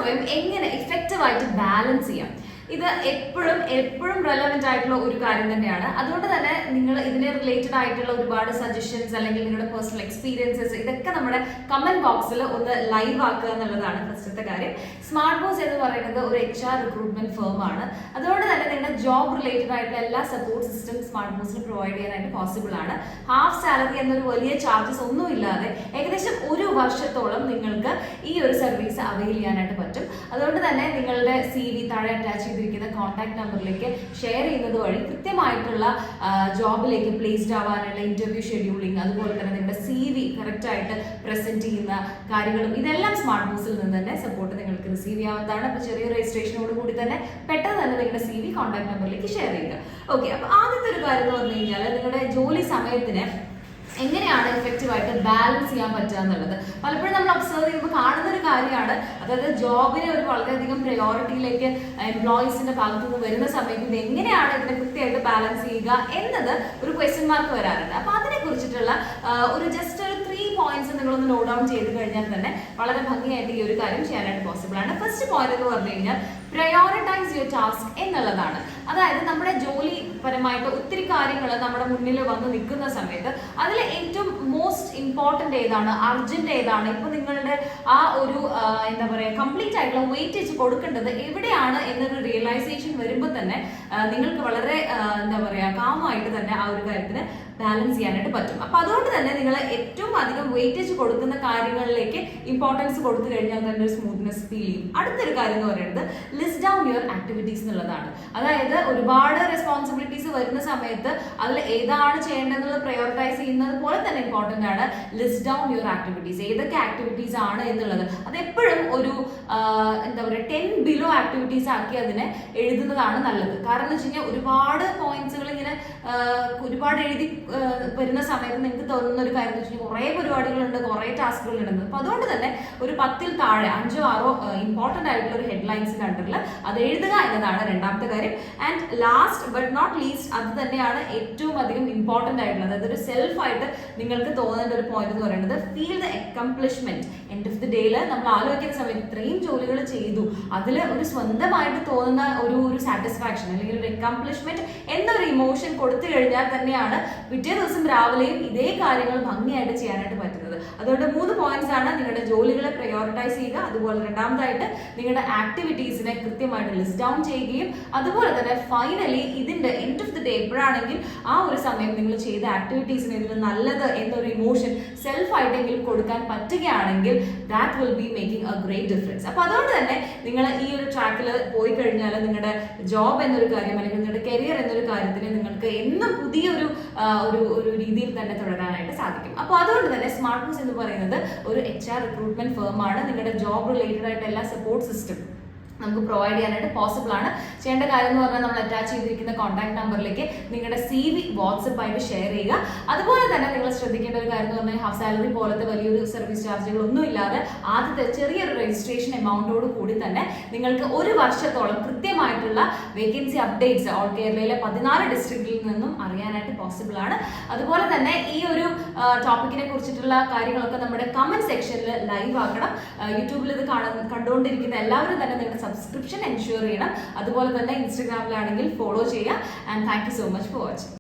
സമയം എങ്ങനെ ഇഫക്റ്റീവ് ആയിട്ട് ബാലൻസ് ചെയ്യാം. ഇത് എപ്പോഴും റെലവെന്റ് ആയിട്ടുള്ള ഒരു കാര്യം തന്നെയാണ്. അതുകൊണ്ട് തന്നെ നിങ്ങൾ ഇതിനെ റിലേറ്റഡ് ആയിട്ടുള്ള ഒരുപാട് സജഷൻസ് അല്ലെങ്കിൽ നിങ്ങളുടെ പേഴ്സണൽ എക്സ്പീരിയൻസസ് ഇതൊക്കെ നമ്മുടെ കമന്റ് ബോക്സിൽ ഒന്ന് ലൈവ് ആക്കുക എന്നുള്ളതാണ് ഫസ്റ്റത്തെ കാര്യം. സ്മാർട്ട് ബോസ് എന്ന് പറയുന്നത് ഒരു HR റിക്രൂട്ട്മെന്റ് ഫേം ആണ്. അതുകൊണ്ട് തന്നെ നിങ്ങളുടെ ജോബ് റിലേറ്റഡ് ആയിട്ടുള്ള എല്ലാ സപ്പോർട്ട് സിസ്റ്റം സ്മാർട്ട് ബോസിന് പ്രൊവൈഡ് ചെയ്യാനായിട്ട് പോസിബിൾ ആണ്. ഹാഫ് സാലറി എന്നൊരു വലിയ ചാർജസ് ഒന്നും ഇല്ലാതെ ഏകദേശം ഒരു വർഷത്തോളം നിങ്ങൾക്ക് ഈ ഒരു സർവീസ് അവൈൽ ചെയ്യാനായിട്ട് പറ്റും. അതുകൊണ്ട് തന്നെ നിങ്ങളുടെ CV താഴെ അറ്റാച്ച് ചെയ്തിരിക്കുന്ന കോൺടാക്ട് നമ്പറിലേക്ക് ഷെയർ ചെയ്യുന്നത് വഴി കൃത്യമായിട്ടുള്ള ജോബിലേക്ക് പ്ലേസ്ഡ് ആവാനുള്ള ഇന്റർവ്യൂ ഷെഡ്യൂളിംഗ്, അതുപോലെ തന്നെ നിങ്ങളുടെ CV കറക്റ്റ് ആയിട്ട് പ്രസന്റ് ചെയ്യുന്ന കാര്യങ്ങളും ഇതെല്ലാം സ്മാർട്ട് ബോസിൽ നിന്ന് തന്നെ സപ്പോർട്ട് നിങ്ങൾക്ക് റിസീവ് ചെയ്യാവുന്നതാണ്. അപ്പോൾ ചെറിയ രജിസ്ട്രേഷനോട് കൂടി തന്നെ പെട്ടെന്ന് തന്നെ നിങ്ങളുടെ CV കോൺടാക്ട് നമ്പറിലേക്ക് ഷെയർ ചെയ്യുക. ഓക്കെ, അപ്പോൾ ആദ്യത്തെ ഒരു കാര്യം എന്ന് പറഞ്ഞു കഴിഞ്ഞാൽ നിങ്ങളുടെ ജോലി സമയത്തിന് എങ്ങനെയാണ് എഫക്റ്റീവായിട്ട് ബാലൻസ് ചെയ്യാൻ പറ്റുക എന്നുള്ളത്. പലപ്പോഴും നമ്മൾ ഒബ്സർവ് ചെയ്യുമ്പോൾ കാണുന്ന ഒരു കാര്യമാണ്. അതായത് ജോബിനെ ഒരു വളരെയധികം പ്രയോറിറ്റിയിലേക്ക് എംപ്ലോയീസിന്റെ ഭാഗത്തു നിന്ന് വരുന്ന സമയത്ത് ഇത് എങ്ങനെയാണ് ഇതിനെ കൃത്യമായിട്ട് ബാലൻസ് ചെയ്യുക എന്നത് ഒരു ക്വസ്റ്റ്യൻ മാർക്ക് വരാറുണ്ട്. അപ്പൊ അതിനെ കുറിച്ചിട്ടുള്ള ഒരു ജസ്റ്റ് ഒരു 3 പോയിന്റ്സ് നിങ്ങളൊന്ന് നോട്ട് ഡൗൺ ചെയ്ത് കഴിഞ്ഞാൽ തന്നെ വളരെ ഭംഗിയായിട്ട് ഈ ഒരു കാര്യം ചെയ്യാനായിട്ട് പോസിബിൾ ആണ്. ഫസ്റ്റ് പോയിന്റ് എന്ന് പറഞ്ഞു കഴിഞ്ഞാൽ പ്രയോറിറ്റൈസ് യുവർ ടാസ്ക് എന്നുള്ളതാണ്. അതായത് നമ്മുടെ ജോലി പരമായിട്ട് ഒത്തിരി കാര്യങ്ങൾ നമ്മുടെ മുന്നിൽ വന്ന് നിൽക്കുന്ന സമയത്ത് അതിൽ ഏറ്റവും മോസ്റ്റ് ഇമ്പോർട്ടൻ്റ് ഏതാണ്, അർജന്റ് ഏതാണ്, ഇപ്പൊ നിങ്ങളുടെ ആ ഒരു എന്താ പറയുക കംപ്ലീറ്റ് ആയിട്ടുള്ള വെയിറ്റേജ് കൊടുക്കേണ്ടത് എവിടെയാണ് എന്നൊരു റിയലൈസേഷൻ വരുമ്പോൾ തന്നെ നിങ്ങൾക്ക് വളരെ എന്താ പറയുക കാമായിട്ട് തന്നെ ആ ഒരു കാര്യത്തിന് ബാലൻസ് ചെയ്യാനായിട്ട് പറ്റും. അപ്പൊ അതുകൊണ്ട് തന്നെ നിങ്ങൾ ഏറ്റവും അധികം വെയിറ്റേജ് കൊടുക്കുന്ന കാര്യങ്ങളിലേക്ക് ഇമ്പോർട്ടൻസ് കൊടുത്തു കഴിഞ്ഞാൽ തന്നെ ഒരു സ്മൂത്ത്നെസ് ഫീൽ ചെയ്യും. അടുത്തൊരു കാര്യം എന്ന് പറയുന്നത് ലിസ്റ്റ് ഡൗൺ യുവർ ആക്ടിവിറ്റീസ് എന്നുള്ളതാണ്. അതായത് ഒരുപാട് റെസ്പോൺസിബിലിറ്റീസ് വരുന്ന സമയത്ത് അതിൽ ഏതാണ് ചെയ്യേണ്ടതെന്നുള്ളത് പ്രയോറിറ്റൈസ് ചെയ്യുന്നത് പോലെ തന്നെ ഇമ്പോർട്ടൻ്റ് ആണ് ലിസ്റ്റ് ഡൗൺ യുവർ ആക്ടിവിറ്റീസ്. ഏതൊക്കെ ആക്ടിവിറ്റീസ് ആണ് എന്നുള്ളത് അത് എപ്പോഴും ഒരു എന്താ പറയുക 10 ബിലോ ആക്ടിവിറ്റീസ് ആക്കി അതിനെ എഴുതുന്നതാണ് നല്ലത്. കാരണം എന്ന് വെച്ച് കഴിഞ്ഞാൽ ഒരുപാട് പോയിന്റ്സുകൾ ഇങ്ങനെ ഒരുപാട് എഴുതി വരുന്ന സമയത്ത് നിങ്ങൾക്ക് തോന്നുന്ന ഒരു കാര്യം എന്ന് വെച്ചാൽ കുറേ പരിപാടികളുണ്ട്, കുറേ ടാസ്കുകളുണ്ട്. അപ്പൊ അതുകൊണ്ട് തന്നെ ഒരു 10ൽ താഴെ 5ഓ 6ഓ ഇമ്പോർട്ടൻ്റ് ആയിട്ടുള്ള ഒരു ഹെഡ്ലൈൻസിന്റെ അണ്ടറിൽ അത് എഴുതുക എന്നതാണ് രണ്ടാമത്തെ കാര്യം. And last but not least അത് തന്നെയാണ് ഏറ്റവും അധികം ഇമ്പോർട്ടൻ്റ് ആയിട്ടുള്ളത്. അതൊരു സെൽഫായിട്ട് നിങ്ങൾക്ക് തോന്നേണ്ട ഒരു പോയിന്റ് എന്ന് പറയുന്നത് feel the accomplishment. End of the ഡേയിൽ നമ്മൾ ആലോചിക്കുന്ന സമയത്ത് ഇത്രയും ജോലികൾ ചെയ്തു അതിൽ ഒരു സ്വന്തമായിട്ട് തോന്നുന്ന ഒരു സാറ്റിസ്ഫാക്ഷൻ അല്ലെങ്കിൽ ഒരു അക്കംപ്ലിഷ്മെന്റ് എന്നൊരു ഇമോഷൻ കൊടുത്തു കഴിഞ്ഞാൽ തന്നെയാണ് പിറ്റേ ദിവസം രാവിലെയും ഇതേ കാര്യങ്ങൾ ഭംഗിയായിട്ട് ചെയ്യാനായിട്ട് പറ്റുന്നത്. അതുകൊണ്ട് 3 പോയിന്റ്സ് ആണ്. നിങ്ങളുടെ ജോലികളെ പ്രയോറിറ്റൈസ് ചെയ്യുക, അതുപോലെ രണ്ടാമതായിട്ട് നിങ്ങളുടെ ആക്ടിവിറ്റീസിനെ കൃത്യമായിട്ട് ലിസ്റ്റ് ഡൗൺ ചെയ്യുകയും, അതുപോലെ തന്നെ ഫൈനലി ഇതിന്റെ എൻഡ് ഓഫ് ദി ഡേ എപ്പോഴാണെങ്കിൽ ആ ഒരു സമയം നിങ്ങൾ ചെയ്ത ആക്ടിവിറ്റീസിന് ഇതിൽ നല്ലത് എന്നൊരു ഇമോഷൻ സെൽഫ് ആയിട്ടെങ്കിലും കൊടുക്കാൻ പറ്റുകയാണെങ്കിൽ that will be making A great difference. അപ്പൊ അതുകൊണ്ട് തന്നെ നിങ്ങൾ ഈ ഒരു ട്രാക്കിൽ പോയി കഴിഞ്ഞാൽ നിങ്ങളുടെ ജോബ് എന്നൊരു കാര്യം അല്ലെങ്കിൽ നിങ്ങളുടെ കരിയർ എന്നൊരു കാര്യത്തിന് നിങ്ങൾക്ക് എന്നും പുതിയൊരു ഒരു രീതിയിൽ തന്നെ തുടരാനായിട്ട് സാധിക്കും. അപ്പോൾ അതുകൊണ്ട് തന്നെ സ്മാർട്ട് ബോസ് എന്ന് പറയുന്നത് ഒരു HR റിക്രൂട്ട്മെന്റ് ഫേം ആണ്. നിങ്ങളുടെ ജോബ് റിലേറ്റഡ് ആയിട്ട് എല്ലാ സപ്പോർട്ട് സിസ്റ്റം നമുക്ക് പ്രൊവൈഡ് ചെയ്യാനായിട്ട് പോസിബിൾ ആണ്. ചെയ്യേണ്ട കാര്യം എന്ന് പറഞ്ഞാൽ നമ്മൾ അറ്റാച്ച് ചെയ്തിരിക്കുന്ന കോൺടാക്ട് നമ്പറിലേക്ക് നിങ്ങളുടെ CV വാട്സപ്പ് ആയിട്ട് ഷെയർ ചെയ്യുക. അതുപോലെ തന്നെ നിങ്ങൾ ശ്രദ്ധിക്കേണ്ട ഒരു കാര്യം എന്ന് പറഞ്ഞാൽ ഹാഫ് സാലറി പോലത്തെ വലിയൊരു സർവീസ് ചാർജുകൾ ഒന്നും ഇല്ലാതെ ആദ്യത്തെ ചെറിയൊരു രജിസ്ട്രേഷൻ എമൗണ്ടോട് കൂടി തന്നെ നിങ്ങൾക്ക് ഒരു വർഷത്തോളം കൃത്യമായിട്ടുള്ള വേക്കൻസി അപ്ഡേറ്റ്സ് ഓൾ കേരളയിലെ 14 ഡിസ്ട്രിക്റ്റിൽ നിന്നും അറിയാനായിട്ട് പോസിബിൾ ആണ്. അതുപോലെ തന്നെ ഈ ഒരു ടോപ്പിക്കിനെ കുറിച്ചിട്ടുള്ള കാര്യങ്ങളൊക്കെ നമ്മുടെ കമന്റ് സെക്ഷനിൽ ലൈവ് ആക്കണം. യൂട്യൂബിൽ ഇത് കണ്ടുകൊണ്ടിരിക്കുന്ന എല്ലാവരും തന്നെ നിങ്ങളുടെ സബ്സ്ക്രിപ്ഷൻ എൻഷുർ ചെയ്യണം. അതുപോലെ തന്നെ ഇൻസ്റ്റഗ്രാമിലാണെങ്കിൽ ഫോളോ ചെയ്യുക. And thank you so much for watching.